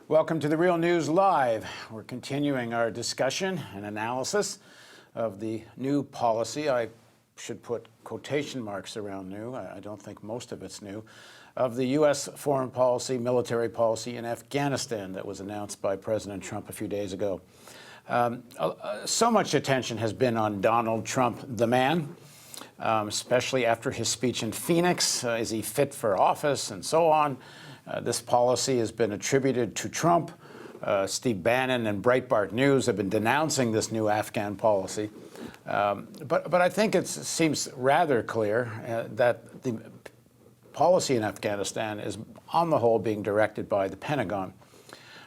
Welcome to The Real News Live. We're continuing our discussion and analysis of the new policy. I should put quotation marks around new. I don't think most of it's new. Of the U.S. foreign policy, military policy in Afghanistan that was announced by President Trump a few days ago. So much attention has been on Donald Trump, the man, especially after his speech in Phoenix. Is he fit for office and so on? This policy has been attributed to Trump. Steve Bannon and Breitbart News have been denouncing this new Afghan policy. But I think it seems rather clear that the policy in Afghanistan is, on the whole, being directed by the Pentagon.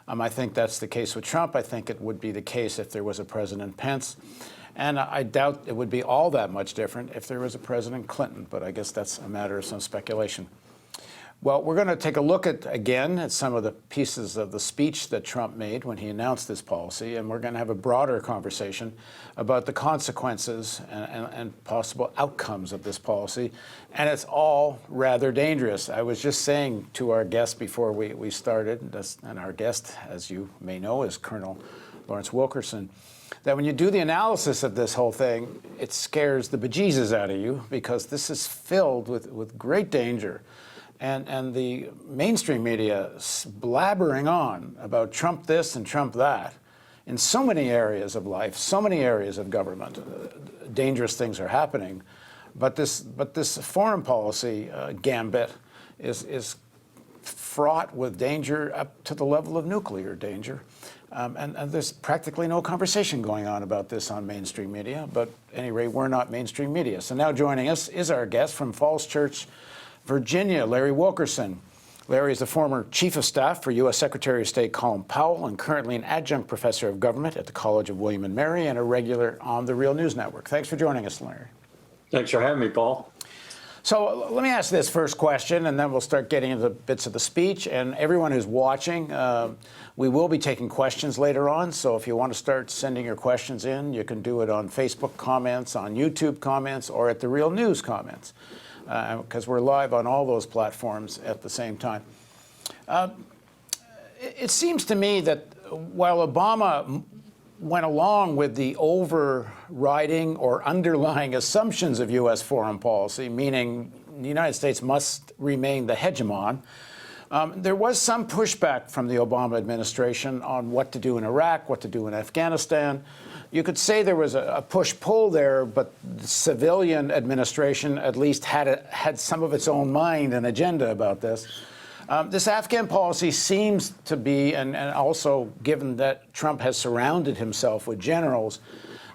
I think that's the case with Trump. I think it would be the case if there was a President Pence. And I doubt it would be all that much different if there was a President Clinton. But I guess that's a matter of some speculation. Well, we're going to take a look again at some of the pieces of the speech that Trump made when he announced this policy, and we're going to have a broader conversation about the consequences and possible outcomes of this policy. And it's all rather dangerous. I was just saying to our guest before we started, and our guest, as you may know, is Colonel Lawrence Wilkerson, that when you do the analysis of this whole thing, it scares the bejesus out of you, because this is filled with great danger. And the mainstream media blabbering on about Trump this and Trump that in so many areas of life, so many areas of government. Dangerous things are happening. But this foreign policy gambit is fraught with danger up to the level of nuclear danger. And there's practically no conversation going on about this on mainstream media. But at any rate, we're not mainstream media. So now joining us is our guest from Falls Church, Virginia, Larry Wilkerson. Larry is the former Chief of Staff for U.S. Secretary of State Colin Powell and currently an adjunct professor of government at the College of William and Mary and a regular on the Real News Network. Thanks for joining us, Larry. Thanks for having me, Paul. So let me ask this first question, and then we'll start getting into bits of the speech. And everyone who's watching, we will be taking questions later on. So if you want to start sending your questions in, you can do it on Facebook comments, on YouTube comments, or at the Real News comments. Because we're live on all those platforms at the same time. It seems to me that while Obama went along with the overriding or underlying assumptions of U.S. foreign policy, meaning the United States must remain the hegemon, there was some pushback from the Obama administration on what to do in Iraq, what to do in Afghanistan. You could say there was a push-pull there, but the civilian administration at least had some of its own mind and agenda about this. This Afghan policy seems to be, and also given that Trump has surrounded himself with generals,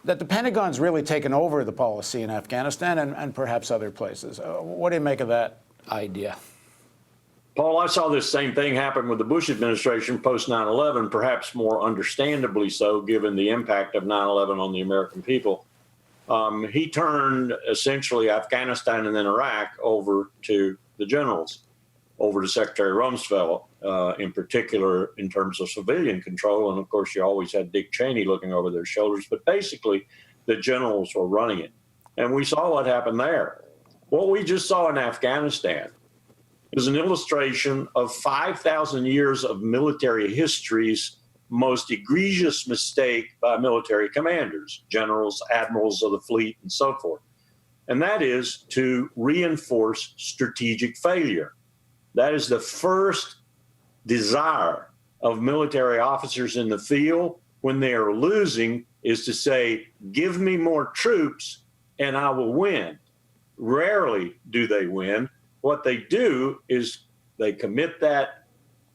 that the Pentagon's really taken over the policy in Afghanistan and perhaps other places. What do you make of that idea? Paul, I saw this same thing happen with the Bush administration post 9/11, perhaps more understandably so, given the impact of 9/11 on the American people. He turned essentially Afghanistan and then Iraq over to the generals, over to Secretary Rumsfeld, in particular in terms of civilian control. And of course, you always had Dick Cheney looking over their shoulders, but basically the generals were running it. And we saw what happened there. What we just saw in Afghanistan is an illustration of 5,000 years of military history's most egregious mistake by military commanders, generals, admirals of the fleet, and so forth. And that is to reinforce strategic failure. That is the first desire of military officers in the field when they are losing, is to say, give me more troops and I will win. Rarely do they win. What they do is they commit that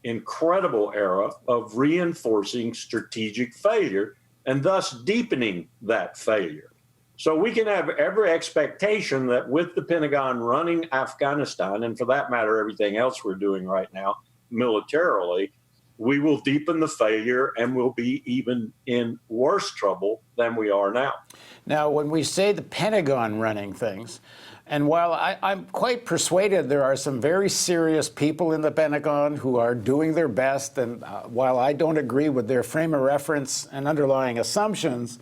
incredible error of reinforcing strategic failure and thus deepening that failure. So we can have every expectation that with the Pentagon running Afghanistan, and for that matter, everything else we're doing right now militarily, we will deepen the failure and we'll be even in worse trouble than we are now. Now, when we say the Pentagon running things, and while I'm quite persuaded there are some very serious people in the Pentagon who are doing their best, and while I don't agree with their frame of reference and underlying assumptions,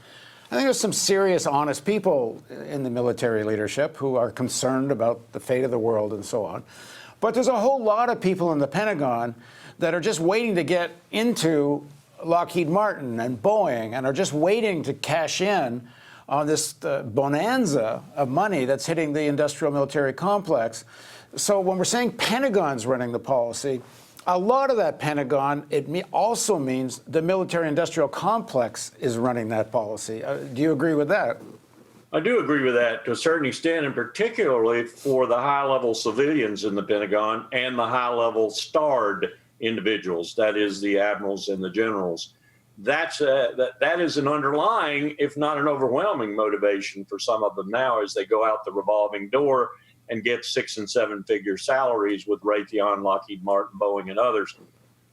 I think there's some serious, honest people in the military leadership who are concerned about the fate of the world and so on. But there's a whole lot of people in the Pentagon that are just waiting to get into Lockheed Martin and Boeing and are just waiting to cash in on this bonanza of money that's hitting the industrial military complex. So when we're saying Pentagon's running the policy, a lot of that Pentagon, also means the military-industrial complex is running that policy. Do you agree with that? I do agree with that to a certain extent, and particularly for the high-level civilians in the Pentagon and the high-level starred individuals, that is the admirals and the generals. That is an underlying, if not an overwhelming motivation for some of them now as they go out the revolving door and get 6- and 7-figure salaries with Raytheon, Lockheed Martin, Boeing, and others.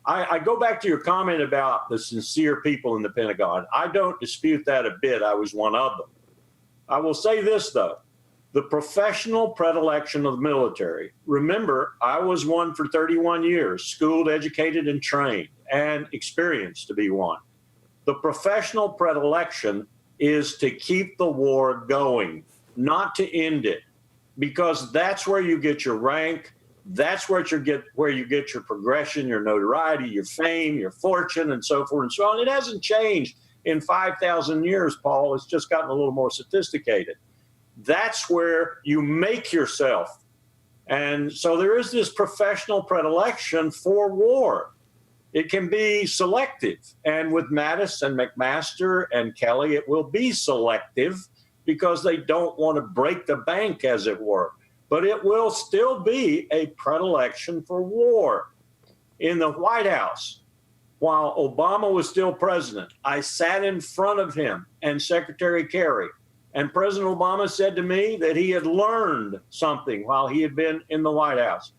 I go back to your comment about the sincere people in the Pentagon. I don't dispute that a bit. I was one of them. I will say this, though. The professional predilection of the military. Remember, I was one for 31 years, schooled, educated, and trained, and experienced to be one. The professional predilection is to keep the war going, not to end it. Because that's where you get your rank, that's where you get your progression, your notoriety, your fame, your fortune, and so forth and so on. It hasn't changed in 5,000 years, Paul. It's just gotten a little more sophisticated. That's where you make yourself. And so there is this professional predilection for war. It can be selective. And with Mattis and McMaster and Kelly, it will be selective, because they don't want to break the bank, as it were. But it will still be a predilection for war. In the White House, while Obama was still president, I sat in front of him and Secretary Kerry, and President Obama said to me that he had learned something while he had been in the White House.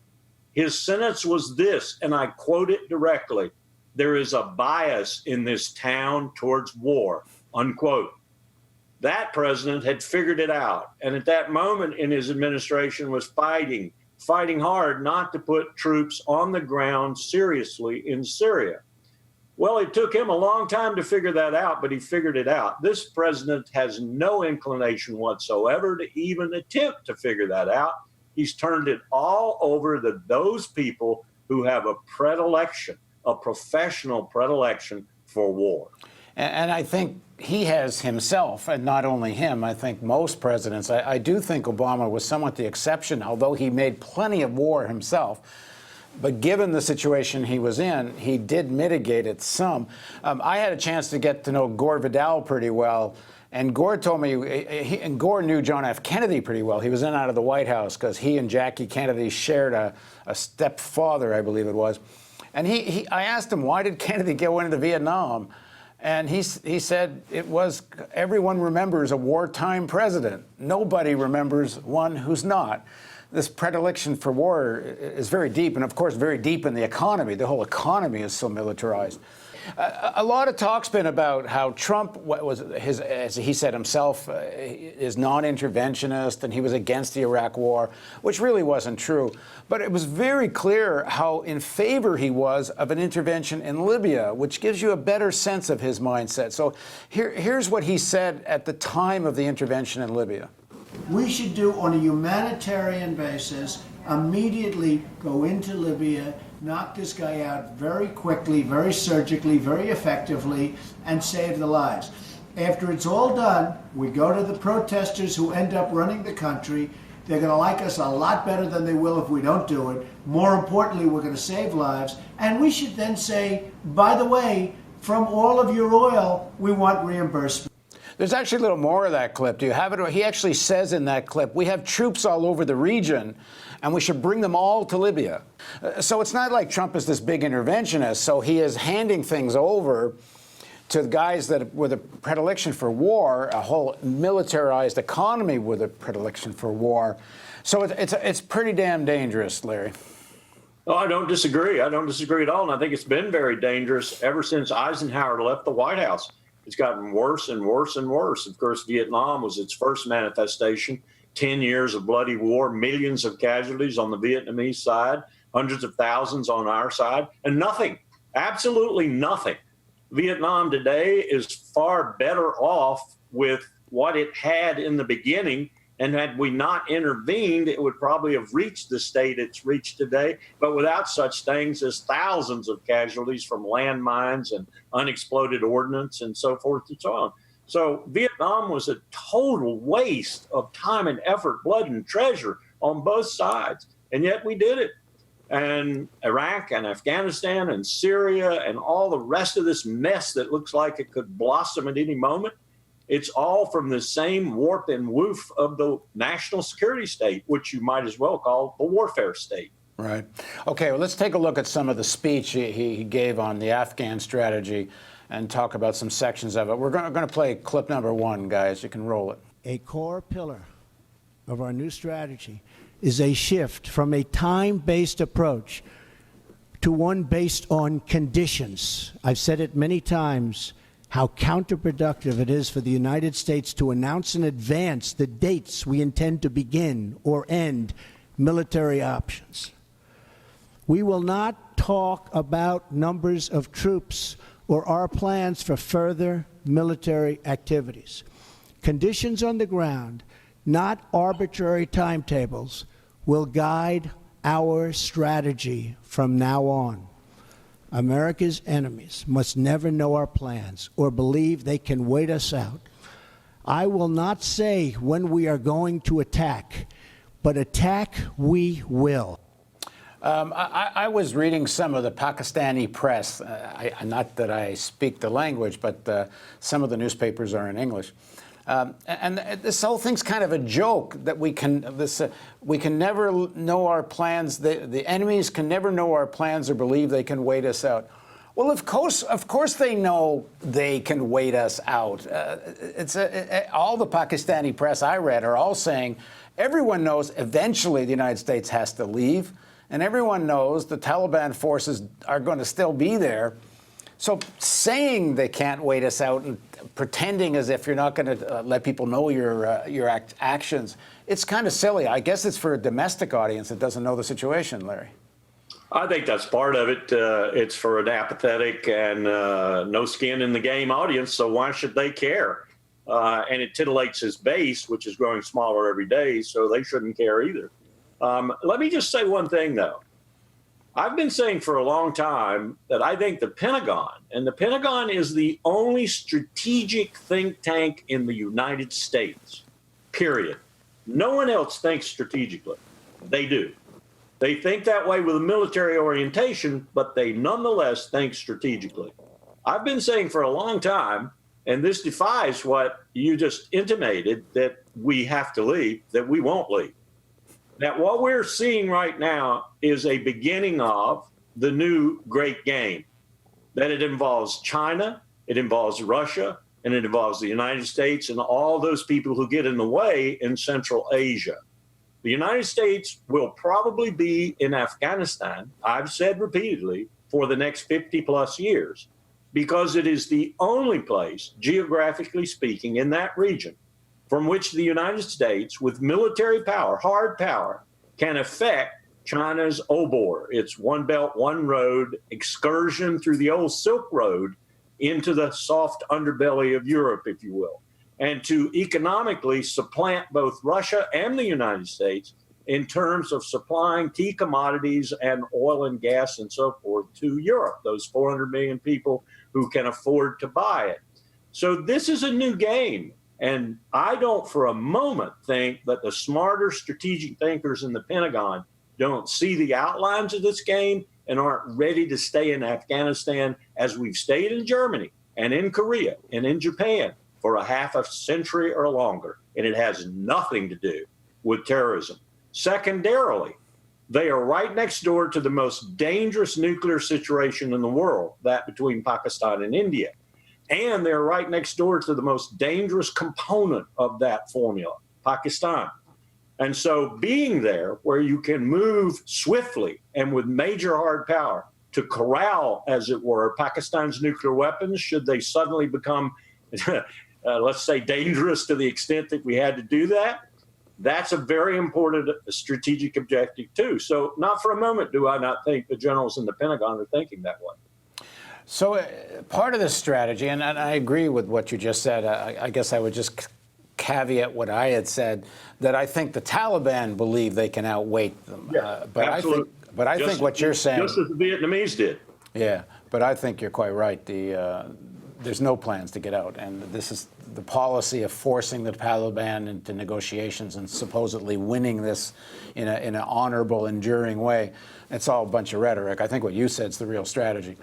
His sentence was this, and I quote it directly: "There is a bias in this town towards war," unquote. That president had figured it out, and at that moment in his administration was fighting hard not to put troops on the ground seriously in Syria. Well, it took him a long time to figure that out, but he figured it out. This president has no inclination whatsoever to even attempt to figure that out. He's turned it all over to those people who have a predilection, a professional predilection for war. And I think he has himself, and not only him, I think most presidents. I do think Obama was somewhat the exception, although he made plenty of war himself. But given the situation he was in, he did mitigate it some. I had a chance to get to know Gore Vidal pretty well, and Gore told me, and Gore knew John F. Kennedy pretty well. He was in and out of the White House because he and Jackie Kennedy shared a stepfather, I believe it was. And I asked him, why did Kennedy go into Vietnam? And he said it was, everyone remembers a wartime president. Nobody remembers one who's not. This predilection for war is very deep, and of course very deep in the economy. The whole economy is so militarized. A lot of talk's been about how Trump was as he said himself, is non-interventionist, and he was against the Iraq War, which really wasn't true. But it was very clear how in favor he was of an intervention in Libya, which gives you a better sense of his mindset. So here's what he said at the time of the intervention in Libya. We should do, on a humanitarian basis, immediately go into Libya, knock this guy out very quickly, very surgically, very effectively, and save the lives. After it's all done, we go to the protesters who end up running the country. They're going to like us a lot better than they will if we don't do it. More importantly, we're going to save lives. And we should then say, by the way, from all of your oil, we want reimbursement. There's actually a little more of that clip. Do you have it? He actually says in that clip, we have troops all over the region, and we should bring them all to Libya. So it's not like Trump is this big interventionist. So he is handing things over to the guys that with a predilection for war, a whole militarized economy with a predilection for war. So it's pretty damn dangerous, Larry. Oh, I don't disagree. I don't disagree at all. And I think it's been very dangerous ever since Eisenhower left the White House. It's gotten worse and worse and worse. Of course, Vietnam was its first manifestation. 10 years of bloody war, millions of casualties on the Vietnamese side, hundreds of thousands on our side, and nothing, absolutely nothing. Vietnam today is far better off with what it had in the beginning. And had we not intervened, it would probably have reached the state it's reached today, but without such things as thousands of casualties from landmines and unexploded ordnance and so forth and so on. So Vietnam was a total waste of time and effort, blood and treasure on both sides. And yet we did it. And Iraq and Afghanistan and Syria and all the rest of this mess that looks like it could blossom at any moment, it's all from the same warp and woof of the national security state, which you might as well call the warfare state. Right. Okay, well, let's take a look at some of the speech he gave on the Afghan strategy and talk about some sections of it. We're going to play clip number 1, guys. You can roll it. A core pillar of our new strategy is a shift from a time-based approach to one based on conditions. I've said it many times, how counterproductive it is for the United States to announce in advance the dates we intend to begin or end military options. We will not talk about numbers of troops or our plans for further military activities. Conditions on the ground, not arbitrary timetables, will guide our strategy from now on. America's enemies must never know our plans or believe they can wait us out. I will not say when we are going to attack, but attack we will. I was reading some of the Pakistani press. Not that I speak the language, but some of the newspapers are in English. And this whole thing's kind of a joke that we can never know our plans. The enemies can never know our plans or believe they can wait us out. Well, of course they know they can wait us out. All the Pakistani press I read are all saying everyone knows eventually the United States has to leave, and everyone knows the Taliban forces are going to still be there. So saying they can't wait us out and pretending as if you're not going to let people know your actions, it's kind of silly. I guess it's for a domestic audience that doesn't know the situation, Larry. I think that's part of it. It's for an apathetic and no skin in the game audience, so why should they care? And it titillates his base, which is growing smaller every day, so they shouldn't care either. Let me just say one thing, though. I've been saying for a long time that I think the Pentagon is the only strategic think tank in the United States, period. No one else thinks strategically. They do. They think that way with a military orientation, but they nonetheless think strategically. I've been saying for a long time, and this defies what you just intimated, that we have to leave, that we won't leave. That what we're seeing right now is a beginning of the new great game, that it involves China, it involves Russia, and it involves the United States and all those people who get in the way in Central Asia. The United States will probably be in Afghanistan, I've said repeatedly, for the next 50 plus years, because it is the only place, geographically speaking, in that region from which the United States, with military power, hard power, can affect China's OBOR, its one belt, one road excursion through the old Silk Road into the soft underbelly of Europe, if you will, and to economically supplant both Russia and the United States in terms of supplying key commodities and oil and gas and so forth to Europe, those 400 million people who can afford to buy it. So this is a new game. And I don't for a moment think that the smarter strategic thinkers in the Pentagon don't see the outlines of this game and aren't ready to stay in Afghanistan as we've stayed in Germany and in Korea and in Japan for a half a century or longer. And it has nothing to do with terrorism. Secondarily, they are right next door to the most dangerous nuclear situation in the world, that between Pakistan and India. And they're right next door to the most dangerous component of that formula, Pakistan. And so being there where you can move swiftly and with major hard power to corral, as it were, Pakistan's nuclear weapons, should they suddenly become, let's say, dangerous to the extent that we had to do that, that's a very important strategic objective, too. So not for a moment do I not think the generals in the Pentagon are thinking that way. So part of this strategy, and I agree with what you just said, I guess I would just caveat what I had said, that I think the Taliban believe they can outweight them. Yeah, but absolutely. I think what you're saying, just as the Vietnamese did. yeah, but I think you're quite right. There's no plans to get out, and this is the policy of forcing the Taliban into negotiations and supposedly winning this in an honorable, enduring way. It's all a bunch of rhetoric. I think what you said is the real strategy.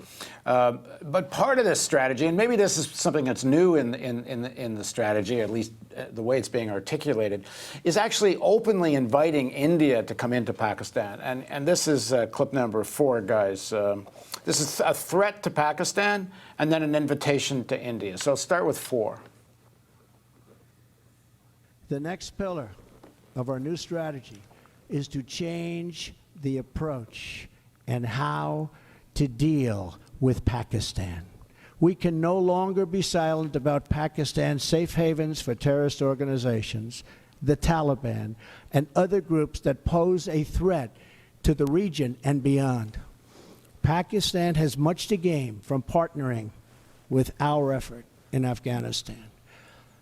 But part of this strategy, and maybe this is something that's new in the strategy, at least the way it's being articulated, is actually openly inviting India to come into Pakistan. And this is clip number 4, guys. This is a threat to Pakistan and then an invitation to India. So I'll start with 4. The next pillar of our new strategy is to change the approach and how to deal with Pakistan. We can no longer be silent about Pakistan's safe havens for terrorist organizations, the Taliban, and other groups that pose a threat to the region and beyond. Pakistan has much to gain from partnering with our effort in Afghanistan.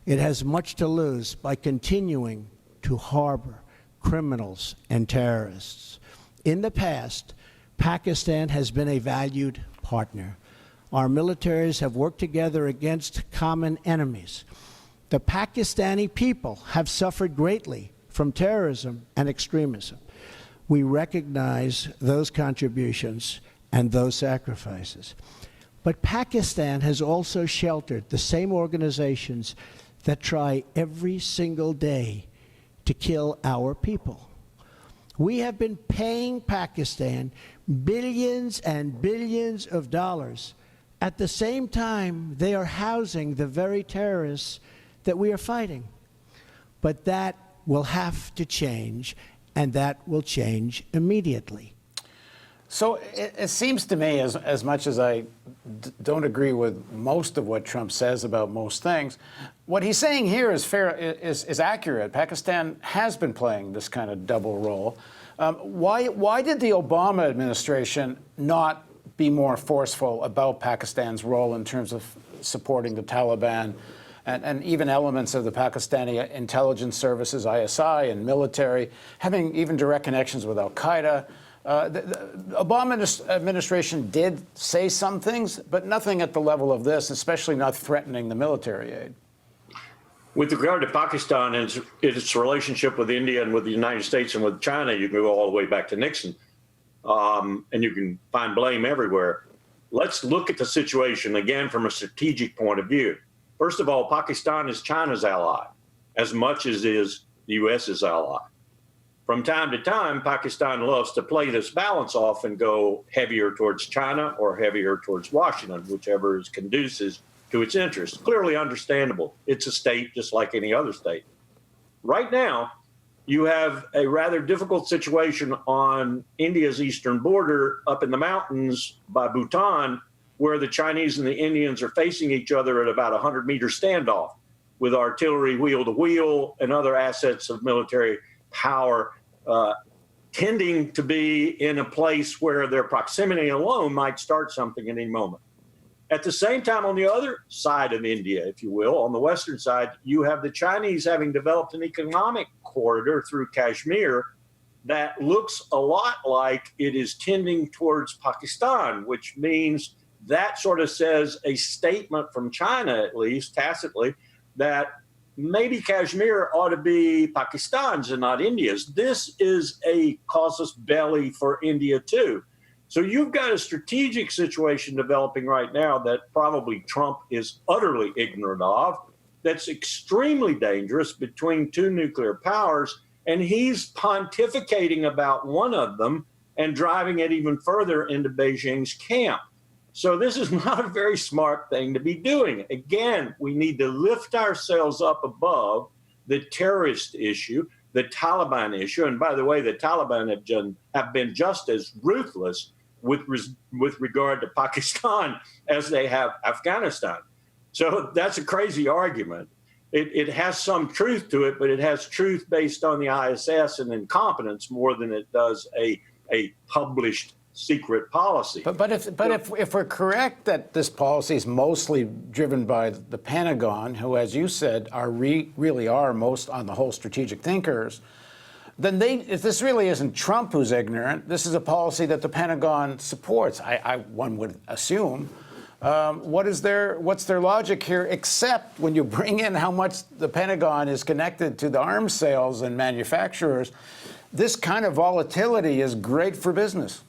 It has much to lose by continuing to harbor criminals and terrorists. In the past, Pakistan has been a valued partner. Our militaries have worked together against common enemies. The Pakistani people have suffered greatly from terrorism and extremism. We recognize those contributions and those sacrifices. But Pakistan has also sheltered the same organizations that try every single day to kill our people. We have been paying Pakistan billions and billions of dollars. At the same time, they are housing the very terrorists that we are fighting. But that will have to change, and that will change immediately. So it seems to me, as much as I don't agree with most of what Trump says about most things, what he's saying here is fair, is accurate. Pakistan has been playing this kind of double role. Why did the Obama administration not be more forceful about Pakistan's role in terms of supporting the Taliban and even elements of the Pakistani intelligence services, ISI, and military, having even direct connections with al-Qaeda? The Obama administration did say some things, but nothing at the level of this, especially not threatening the military aid. With regard to Pakistan and its relationship with India and with the United States and with China, you can go all the way back to Nixon, and you can find blame everywhere. Let's look at the situation again from a strategic point of view. First of all, Pakistan is China's ally as much as is the U.S.'s ally. From time to time, Pakistan loves to play this balance off and go heavier towards China or heavier towards Washington, whichever is conducive to its interests. Clearly understandable. It's a state just like any other state. Right now, you have a rather difficult situation on India's eastern border up in the mountains by Bhutan, where the Chinese and the Indians are facing each other at about a 100-meter standoff with artillery wheel-to-wheel and other assets of military power, tending to be in a place where their proximity alone might start something at any moment. At the same time, on the other side of India, if you will, on the western side, you have the Chinese having developed an economic corridor through Kashmir that looks a lot like it is tending towards Pakistan, which means that sort of says a statement from China, at least tacitly, that maybe Kashmir ought to be Pakistan's and not India's. This is a casus belli for India, too. So you've got a strategic situation developing right now that probably Trump is utterly ignorant of, that's extremely dangerous between two nuclear powers, and he's pontificating about one of them and driving it even further into Beijing's camp. So this is not a very smart thing to be doing. Again, we need to lift ourselves up above the terrorist issue, the Taliban issue. And by the way, the Taliban have been just as ruthless with regard to Pakistan as they have Afghanistan. So that's a crazy argument. It has some truth to it, but it has truth based on the ISS and incompetence more than it does a published secret policy. But if we're correct that this policy is mostly driven by the Pentagon, who, as you said, really are most on the whole strategic thinkers, then if this really isn't Trump who's ignorant, this is a policy that the Pentagon supports. One would assume. What's their logic here, except when you bring in how much the Pentagon is connected to the arms sales and manufacturers, this kind of volatility is great for business.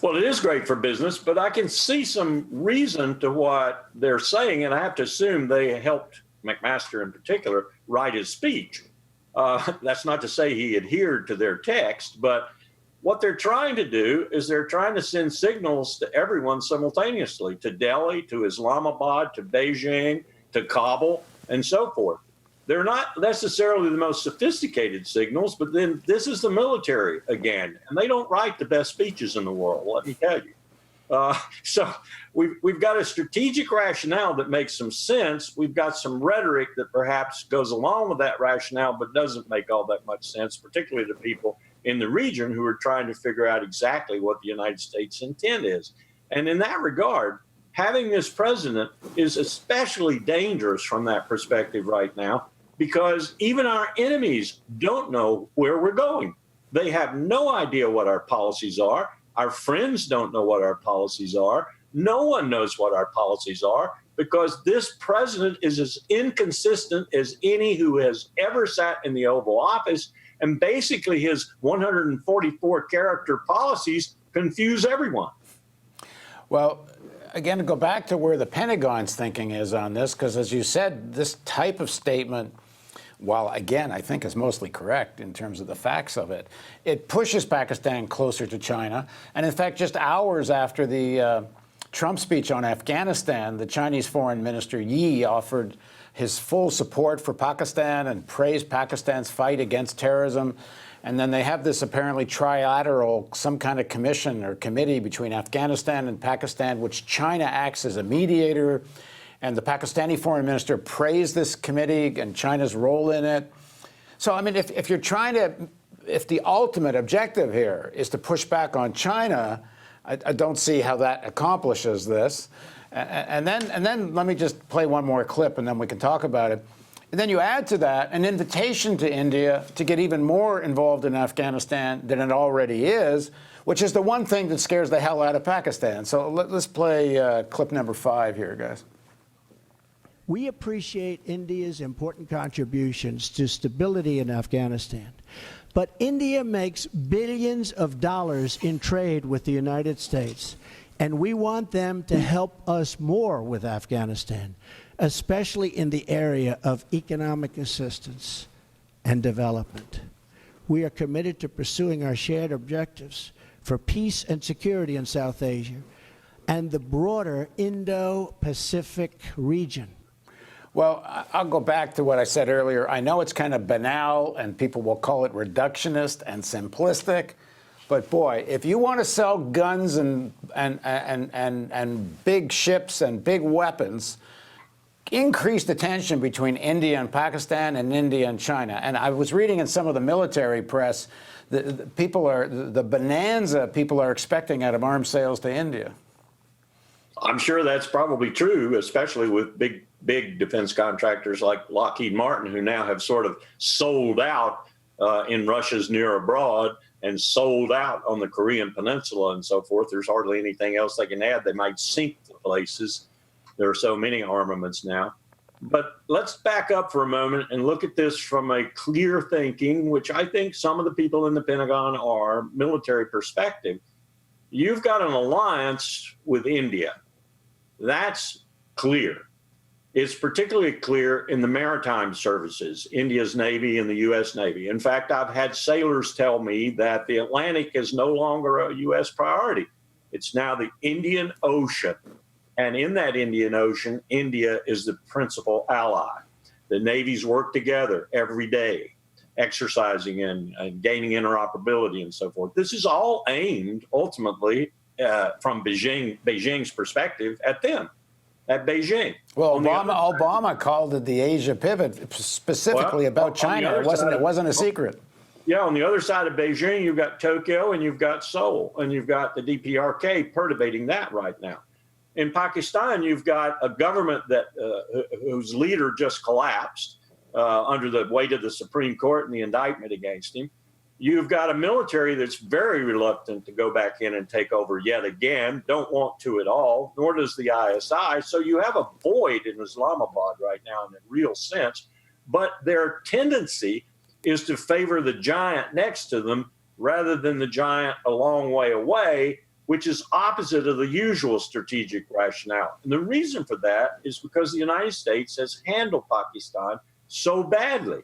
Well, it is great for business, but I can see some reason to what they're saying, and I have to assume they helped McMaster in particular write his speech. That's not to say he adhered to their text, but what they're trying to do is they're trying to send signals to everyone simultaneously, to Delhi, to Islamabad, to Beijing, to Kabul, and so forth. They're not necessarily the most sophisticated signals, but then this is the military again, and they don't write the best speeches in the world, let me tell you. So we've got a strategic rationale that makes some sense. We've got some rhetoric that perhaps goes along with that rationale, but doesn't make all that much sense, particularly to people in the region who are trying to figure out exactly what the United States' intent is. And in that regard, having this president is especially dangerous from that perspective right now, because even our enemies don't know where we're going. They have no idea what our policies are. Our friends don't know what our policies are. No one knows what our policies are, because this president is as inconsistent as any who has ever sat in the Oval Office. And basically his 144 character policies confuse everyone. Well, again, to go back to where the Pentagon's thinking is on this, because as you said, this type of statement, while again, I think is mostly correct in terms of the facts of it, it pushes Pakistan closer to China. And in fact, just hours after the Trump speech on Afghanistan, the Chinese Foreign Minister Yi offered his full support for Pakistan and praised Pakistan's fight against terrorism. And then they have this apparently trilateral, some kind of commission or committee between Afghanistan and Pakistan, which China acts as a mediator. And the Pakistani foreign minister praised this committee and China's role in it. So, I mean, if the ultimate objective here is to push back on China, I don't see how that accomplishes this. And then let me just play one more clip, and then we can talk about it. And then you add to that an invitation to India to get even more involved in Afghanistan than it already is, which is the one thing that scares the hell out of Pakistan. So let's play clip number 5 here, guys. We appreciate India's important contributions to stability in Afghanistan. But India makes billions of dollars in trade with the United States, and we want them to help us more with Afghanistan, especially in the area of economic assistance and development. We are committed to pursuing our shared objectives for peace and security in South Asia and the broader Indo-Pacific region. Well, I'll go back to what I said earlier. I know it's kind of banal, and people will call it reductionist and simplistic. But boy, if you want to sell guns and big ships and big weapons, increased attention between India and Pakistan and India and China. And I was reading in some of the military press that the bonanza people are expecting out of arms sales to India. I'm sure that's probably true, especially with big defense contractors like Lockheed Martin, who now have sort of sold out in Russia's near abroad and sold out on the Korean Peninsula and so forth. There's hardly anything else they can add. They might sink the places. There are so many armaments now. But let's back up for a moment and look at this from a clear thinking, which I think some of the people in the Pentagon are, military perspective. You've got an alliance with India. That's clear. It's particularly clear in the maritime services, India's Navy and the U.S. Navy. In fact, I've had sailors tell me that the Atlantic is no longer a U.S. priority. It's now the Indian Ocean. And in that Indian Ocean, India is the principal ally. The navies work together every day, exercising and gaining interoperability and so forth. This is all aimed ultimately from Beijing's perspective at them. At Beijing. Well, Obama called it the Asia pivot specifically about China. It wasn't a secret. Yeah, on the other side of Beijing, you've got Tokyo and you've got Seoul and you've got the DPRK perturbating that right now. In Pakistan, you've got a government that whose leader just collapsed under the weight of the Supreme Court and the indictment against him. You've got a military that's very reluctant to go back in and take over yet again, don't want to at all, nor does the ISI. So you have a void in Islamabad right now in a real sense, but their tendency is to favor the giant next to them rather than the giant a long way away, which is opposite of the usual strategic rationale. And the reason for that is because the United States has handled Pakistan so badly.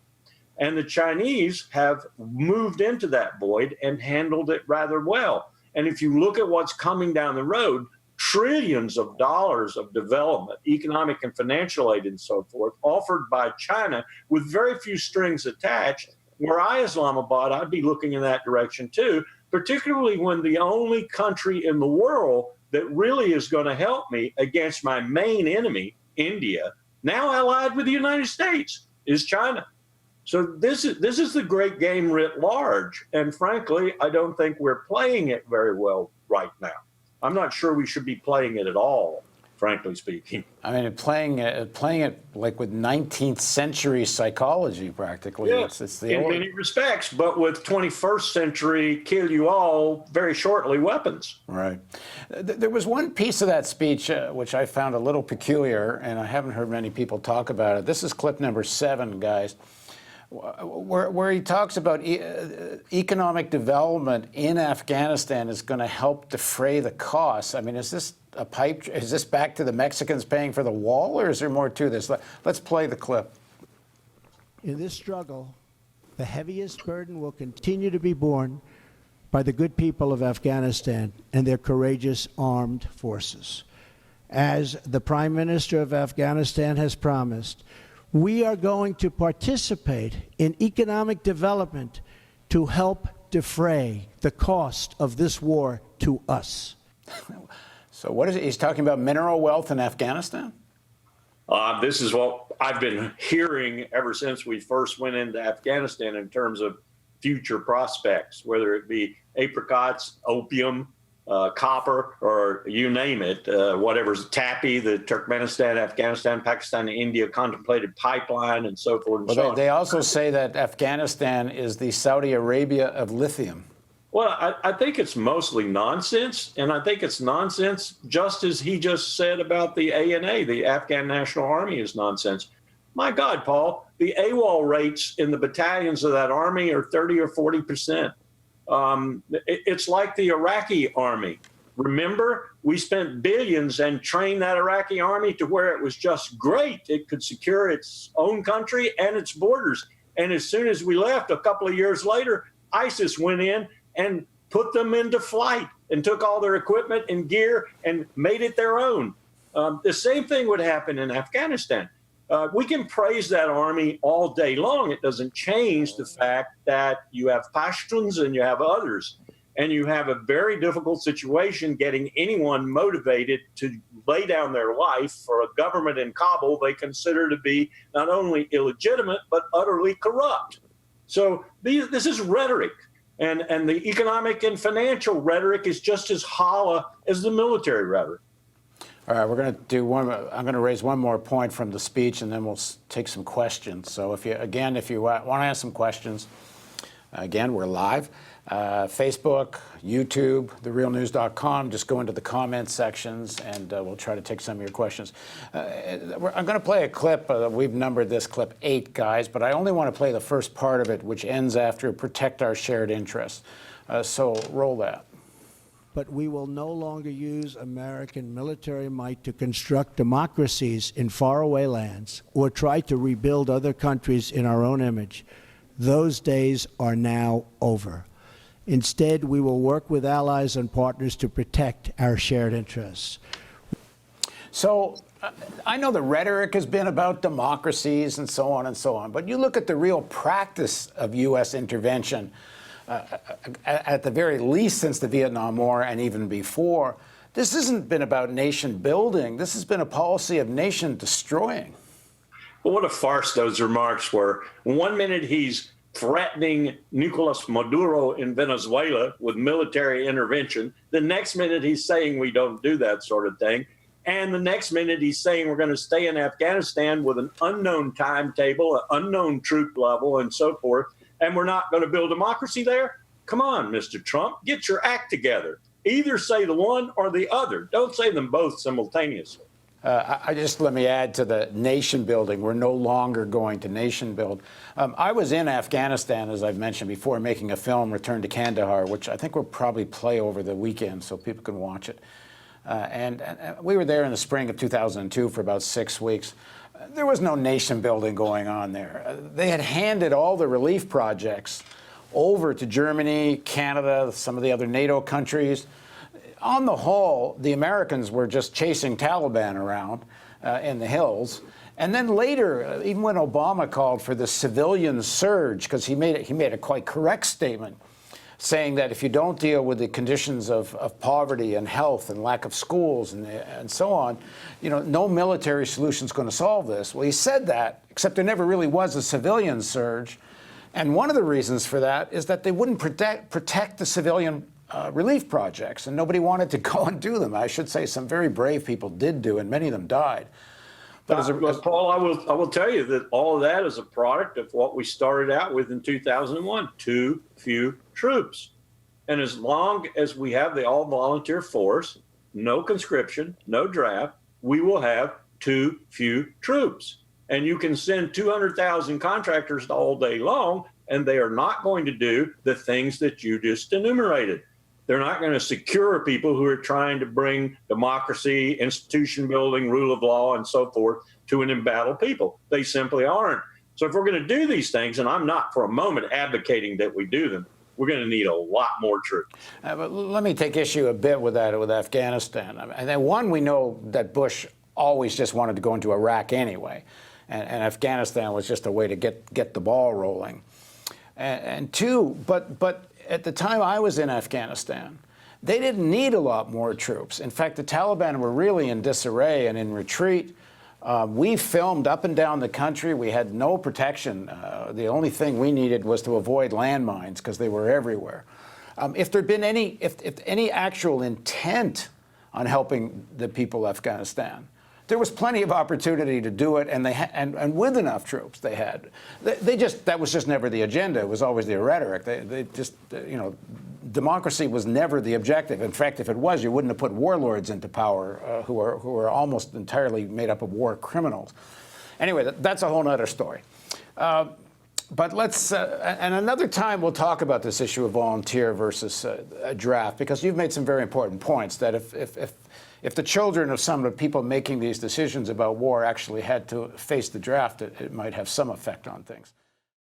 And the Chinese have moved into that void and handled it rather well. And if you look at what's coming down the road, trillions of dollars of development, economic and financial aid and so forth, offered by China with very few strings attached. Were I Islamabad, I'd be looking in that direction too, particularly when the only country in the world that really is going to help me against my main enemy, India, now allied with the United States, is China. So this is the great game writ large. And frankly, I don't think we're playing it very well right now. I'm not sure we should be playing it at all, frankly speaking. I mean, playing it like with 19th century psychology, practically. Yeah, it's the in old... many respects, but with 21st century kill you all very shortly weapons. Right. There was one piece of that speech which I found a little peculiar, and I haven't heard many people talk about it. This is clip number 7, guys, where he talks about economic development in Afghanistan is going to help defray the costs. I mean, is this a pipe? Is this back to the Mexicans paying for the wall, or is there more to this? Let's play the clip. In this struggle, the heaviest burden will continue to be borne by the good people of Afghanistan and their courageous armed forces. As the Prime Minister of Afghanistan has promised, we are going to participate in economic development to help defray the cost of this war to us. So what is it? He's talking about mineral wealth in Afghanistan? This is what I've been hearing ever since we first went into Afghanistan in terms of future prospects, whether it be apricots, opium, copper, or you name it, whatever's TAPI, the Turkmenistan, Afghanistan, Pakistan, India contemplated pipeline, and so forth and so on. They also say that Afghanistan is the Saudi Arabia of lithium. Well, I think it's mostly nonsense, and I think it's nonsense just as he just said about the ANA, the Afghan National Army, is nonsense. My God, Paul, the AWOL rates in the battalions of that army are 30 or 40%. It's like the Iraqi army. Remember, we spent billions and trained that Iraqi army to where it was just great. It could secure its own country and its borders. And as soon as we left, a couple of years later, ISIS went in and put them into flight and took all their equipment and gear and made it their own. The same thing would happen in Afghanistan. We can praise that army all day long. It doesn't change the fact that you have Pashtuns and you have others, and you have a very difficult situation getting anyone motivated to lay down their life for a government in Kabul they consider to be not only illegitimate, but utterly corrupt. So this is rhetoric, and the economic and financial rhetoric is just as hollow as the military rhetoric. All right, we're going to do one. I'm going to raise one more point from the speech, and then we'll take some questions. So if you want to ask some questions, again, we're live. Facebook, YouTube, therealnews.com. Just go into the comments sections, and we'll try to take some of your questions. I'm going to play a clip. We've numbered this clip 8, guys, but I only want to play the first part of it, which ends after protect our shared interests. So roll that. But we will no longer use American military might to construct democracies in faraway lands or try to rebuild other countries in our own image. Those days are now over. Instead, we will work with allies and partners to protect our shared interests. So I know the rhetoric has been about democracies and so on, but you look at the real practice of U.S. intervention, at the very least since the Vietnam War and even before, this hasn't been about nation building. This has been a policy of nation destroying. Well, what a farce those remarks were. One minute he's threatening Nicolas Maduro in Venezuela with military intervention. The next minute he's saying we don't do that sort of thing. And the next minute he's saying we're going to stay in Afghanistan with an unknown timetable, an unknown troop level, and so forth. And we're not going to build democracy there. Come on, Mr. Trump, get your act together. Either say the one or the other. Don't say them both simultaneously. Let me add to the nation building. We're no longer going to nation build. I was in Afghanistan, as I've mentioned before, making a film, Return to Kandahar, which I think we'll probably play over the weekend so people can watch it. And we were there in the spring of 2002 for about 6 weeks. There was no nation building going on there. They had handed all the relief projects over to Germany, Canada, some of the other NATO countries. On the whole, the Americans were just chasing Taliban around in the hills. And then later, even when Obama called for the civilian surge, because he made a quite correct statement, saying that if you don't deal with the conditions of poverty and health and lack of schools and so on, no military solution is going to solve this. Well, he said that, except there never really was a civilian surge. And one of the reasons for that is that they wouldn't protect the civilian relief projects, and nobody wanted to go and do them. I should say some very brave people did do, and many of them died. But Paul, I will tell you that all of that is a product of what we started out with in 2001, too few troops. And as long as we have the all-volunteer force, no conscription, no draft, we will have too few troops. And you can send 200,000 contractors all day long, and they are not going to do the things that you just enumerated. They're not going to secure people who are trying to bring democracy, institution building, rule of law, and so forth to an embattled people. They simply aren't. So if we're going to do these things, and I'm not for a moment advocating that we do them, we're going to need a lot more troops. But let me take issue a bit with that, with Afghanistan. And then one, we know that Bush always just wanted to go into Iraq anyway. And Afghanistan was just a way to get the ball rolling. And two, but at the time I was in Afghanistan, they didn't need a lot more troops. In fact, the Taliban were really in disarray and in retreat. We filmed up and down the country. We had no protection. The only thing we needed was to avoid landmines because they were everywhere. If there'd been any actual intent on helping the people of Afghanistan, there was plenty of opportunity to do it, and and with enough troops they had. That was just never the agenda. It was always the rhetoric. They just, democracy was never the objective. In fact, if it was, you wouldn't have put warlords into power who are almost entirely made up of war criminals. Anyway, that's a whole other story. But let's, and another time we'll talk about this issue of volunteer versus a draft, because you've made some very important points that if the children of some of the people making these decisions about war actually had to face the draft, it might have some effect on things.